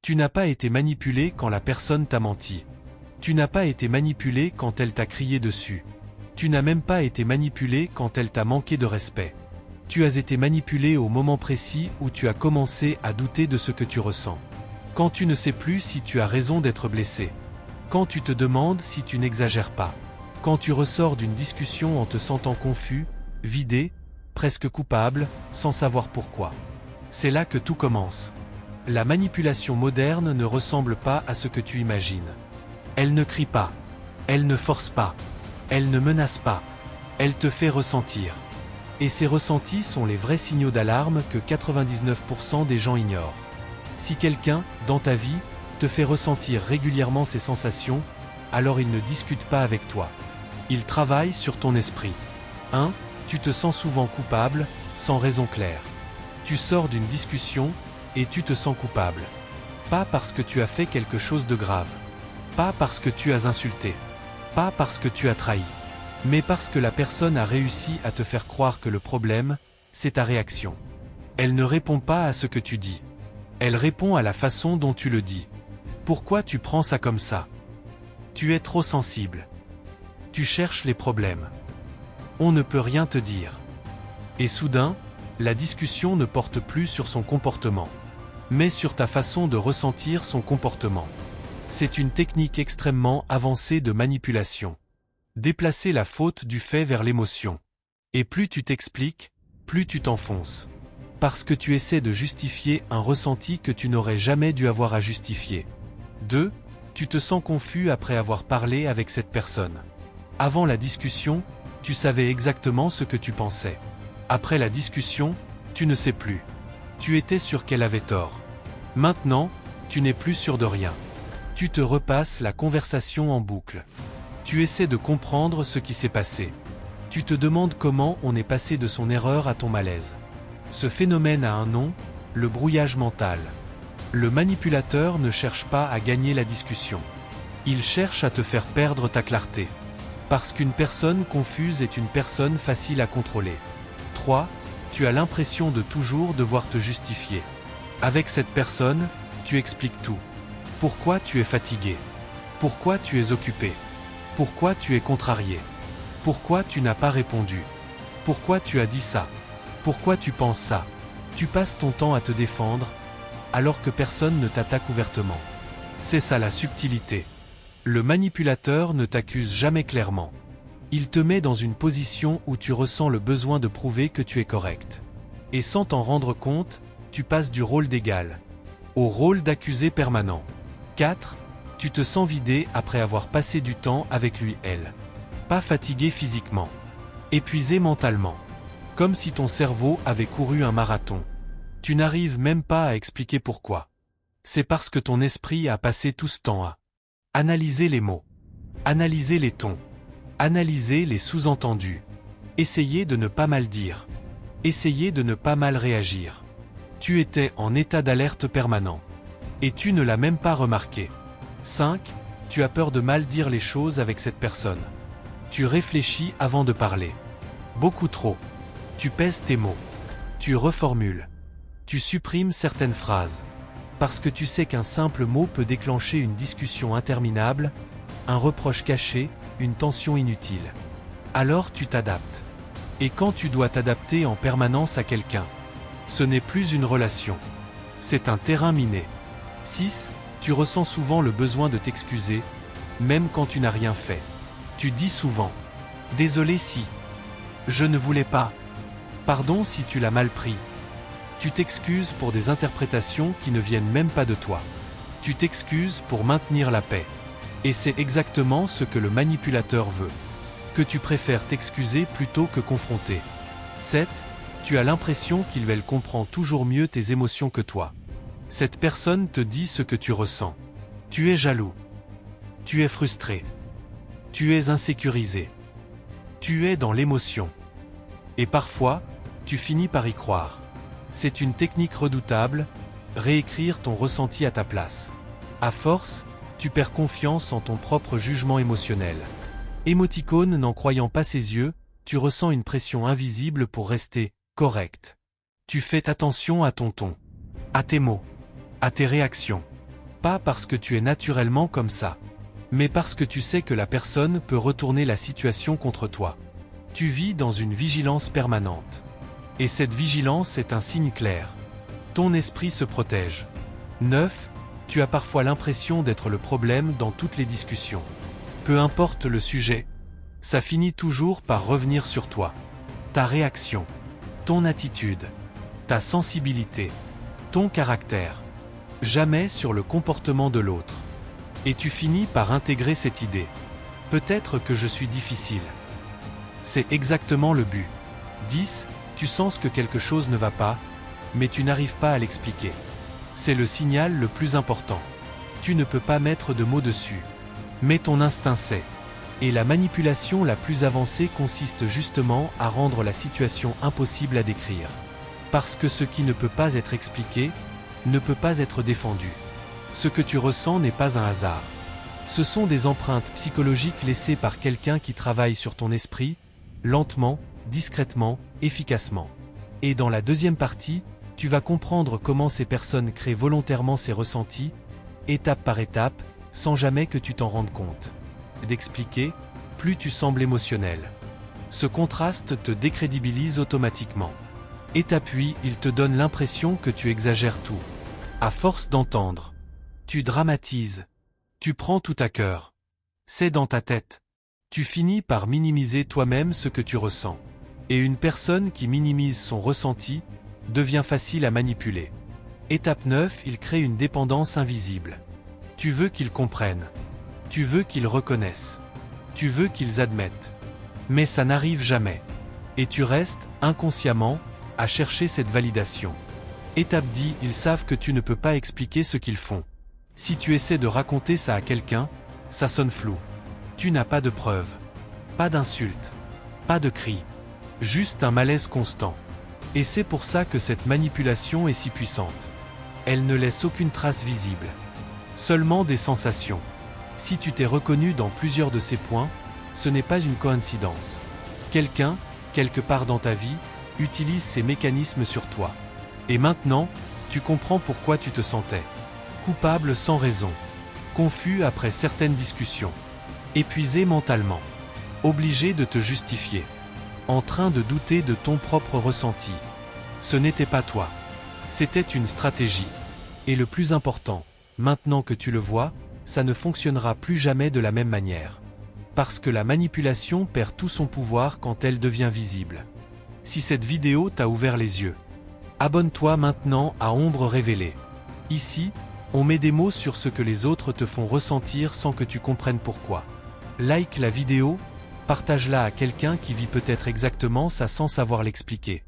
Tu n'as pas été manipulé quand la personne t'a menti. Tu n'as pas été manipulé quand elle t'a crié dessus. Tu n'as même pas été manipulé quand elle t'a manqué de respect. Tu as été manipulé au moment précis où tu as commencé à douter de ce que tu ressens. Quand tu ne sais plus si tu as raison d'être blessé. Quand tu te demandes si tu n'exagères pas. Quand tu ressors d'une discussion en te sentant confus, vidé, presque coupable, sans savoir pourquoi. C'est là que tout commence. La manipulation moderne ne ressemble pas à ce que tu imagines. Elle ne crie pas. Elle ne force pas. Elle ne menace pas. Elle te fait ressentir. Et ces ressentis sont les vrais signaux d'alarme que 99% des gens ignorent. Si quelqu'un, dans ta vie, te fait ressentir régulièrement ces sensations, alors il ne discute pas avec toi. Il travaille sur ton esprit. 1. Tu te sens souvent coupable, sans raison claire. Tu sors d'une discussion, et tu te sens coupable. Pas parce que tu as fait quelque chose de grave. Pas parce que tu as insulté. Pas parce que tu as trahi. Mais parce que la personne a réussi à te faire croire que le problème, c'est ta réaction. Elle ne répond pas à ce que tu dis. Elle répond à la façon dont tu le dis. Pourquoi tu prends ça comme ça? Tu es trop sensible. Tu cherches les problèmes. On ne peut rien te dire. Et soudain, la discussion ne porte plus sur son comportement, mais sur ta façon de ressentir son comportement. C'est une technique extrêmement avancée de manipulation. Déplacer la faute du fait vers l'émotion. Et plus tu t'expliques, plus tu t'enfonces. Parce que tu essaies de justifier un ressenti que tu n'aurais jamais dû avoir à justifier. 2. Tu te sens confus après avoir parlé avec cette personne. Avant la discussion, tu savais exactement ce que tu pensais. Après la discussion, tu ne sais plus. Tu étais sûr qu'elle avait tort. Maintenant, tu n'es plus sûr de rien. Tu te repasses la conversation en boucle. Tu essaies de comprendre ce qui s'est passé. Tu te demandes comment on est passé de son erreur à ton malaise. Ce phénomène a un nom, le brouillage mental. Le manipulateur ne cherche pas à gagner la discussion. Il cherche à te faire perdre ta clarté. Parce qu'une personne confuse est une personne facile à contrôler. 3. Tu as l'impression de toujours devoir te justifier. Avec cette personne, tu expliques tout. Pourquoi tu es fatigué? Pourquoi tu es occupé? Pourquoi tu es contrarié? Pourquoi tu n'as pas répondu? Pourquoi tu as dit ça? Pourquoi tu penses ça? Tu passes ton temps à te défendre, alors que personne ne t'attaque ouvertement. C'est ça la subtilité. Le manipulateur ne t'accuse jamais clairement. Il te met dans une position où tu ressens le besoin de prouver que tu es correct. Et sans t'en rendre compte, tu passes du rôle d'égal au rôle d'accusé permanent. 4. Tu te sens vidé après avoir passé du temps avec lui, elle. Pas fatigué physiquement. Épuisé mentalement. Comme si ton cerveau avait couru un marathon. Tu n'arrives même pas à expliquer pourquoi. C'est parce que ton esprit a passé tout ce temps à analyser les mots, analyser les tons, analyser les sous-entendus, essayer de ne pas mal dire, essayer de ne pas mal réagir. Tu étais en état d'alerte permanent. Et tu ne l'as même pas remarqué. 5. Tu as peur de mal dire les choses avec cette personne. Tu réfléchis avant de parler. Beaucoup trop. Tu pèses tes mots. Tu reformules. Tu supprimes certaines phrases. Parce que tu sais qu'un simple mot peut déclencher une discussion interminable, un reproche caché, une tension inutile. Alors tu t'adaptes. Et quand tu dois t'adapter en permanence à quelqu'un, ce n'est plus une relation. C'est un terrain miné. 6. Tu ressens souvent le besoin de t'excuser, même quand tu n'as rien fait. Tu dis souvent « Désolé si. Je ne voulais pas. Pardon si tu l'as mal pris. » Tu t'excuses pour des interprétations qui ne viennent même pas de toi. Tu t'excuses pour maintenir la paix. Et c'est exactement ce que le manipulateur veut. Que tu préfères t'excuser plutôt que confronter. 7. Tu as l'impression qu'il comprend toujours mieux tes émotions que toi. Cette personne te dit ce que tu ressens. Tu es jaloux. Tu es frustré. Tu es insécurisé. Tu es dans l'émotion. Et parfois, tu finis par y croire. C'est une technique redoutable, réécrire ton ressenti à ta place. À force, tu perds confiance en ton propre jugement émotionnel. Émoticône n'en croyant pas ses yeux, tu ressens une pression invisible pour rester correct. Tu fais attention à ton ton, à tes mots, à tes réactions. Pas parce que tu es naturellement comme ça, mais parce que tu sais que la personne peut retourner la situation contre toi. Tu vis dans une vigilance permanente. Et cette vigilance est un signe clair. Ton esprit se protège. 9. Tu as parfois l'impression d'être le problème dans toutes les discussions. Peu importe le sujet, ça finit toujours par revenir sur toi. Ta réaction, ton attitude, ta sensibilité, ton caractère. Jamais sur le comportement de l'autre. Et tu finis par intégrer cette idée. Peut-être que je suis difficile. C'est exactement le but. 10. Tu sens que quelque chose ne va pas, mais tu n'arrives pas à l'expliquer. C'est le signal le plus important. Tu ne peux pas mettre de mots dessus. Mais ton instinct sait. Et la manipulation la plus avancée consiste justement à rendre la situation impossible à décrire. Parce que ce qui ne peut pas être expliqué, ne peut pas être défendu. Ce que tu ressens n'est pas un hasard. Ce sont des empreintes psychologiques laissées par quelqu'un qui travaille sur ton esprit, lentement, discrètement, efficacement. Et dans la deuxième partie, tu vas comprendre comment ces personnes créent volontairement ces ressentis, étape par étape, sans jamais que tu t'en rendes compte. D'expliquer, plus tu sembles émotionnel. Ce contraste te décrédibilise automatiquement. Étape 8, il te donne l'impression que tu exagères tout. À force d'entendre, tu dramatises. Tu prends tout à cœur. C'est dans ta tête. Tu finis par minimiser toi-même ce que tu ressens. Et une personne qui minimise son ressenti devient facile à manipuler. Étape 9, il crée une dépendance invisible. Tu veux qu'ils comprennent. Tu veux qu'ils reconnaissent. Tu veux qu'ils admettent. Mais ça n'arrive jamais. Et tu restes, inconsciemment, à chercher cette validation. Étape 10, ils savent que tu ne peux pas expliquer ce qu'ils font. Si tu essaies de raconter ça à quelqu'un, ça sonne flou. Tu n'as pas de preuves. Pas d'insultes. Pas de cris. Juste un malaise constant. Et c'est pour ça que cette manipulation est si puissante. Elle ne laisse aucune trace visible. Seulement des sensations. Si tu t'es reconnu dans plusieurs de ces points, ce n'est pas une coïncidence. Quelqu'un, quelque part dans ta vie, utilise ces mécanismes sur toi. Et maintenant, tu comprends pourquoi tu te sentais coupable sans raison, confus après certaines discussions, épuisé mentalement, obligé de te justifier, en train de douter de ton propre ressenti. Ce n'était pas toi. C'était une stratégie. Et le plus important, maintenant que tu le vois, ça ne fonctionnera plus jamais de la même manière. Parce que la manipulation perd tout son pouvoir quand elle devient visible. Si cette vidéo t'a ouvert les yeux, abonne-toi maintenant à Ombre Révélée. Ici, on met des mots sur ce que les autres te font ressentir sans que tu comprennes pourquoi. Like la vidéo, partage-la à quelqu'un qui vit peut-être exactement ça sans savoir l'expliquer.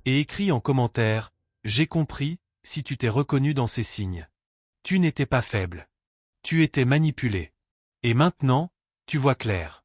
Et écris en commentaire « J'ai compris » si tu t'es reconnu dans ces signes. Tu n'étais pas faible. Tu étais manipulé. Et maintenant, tu vois clair.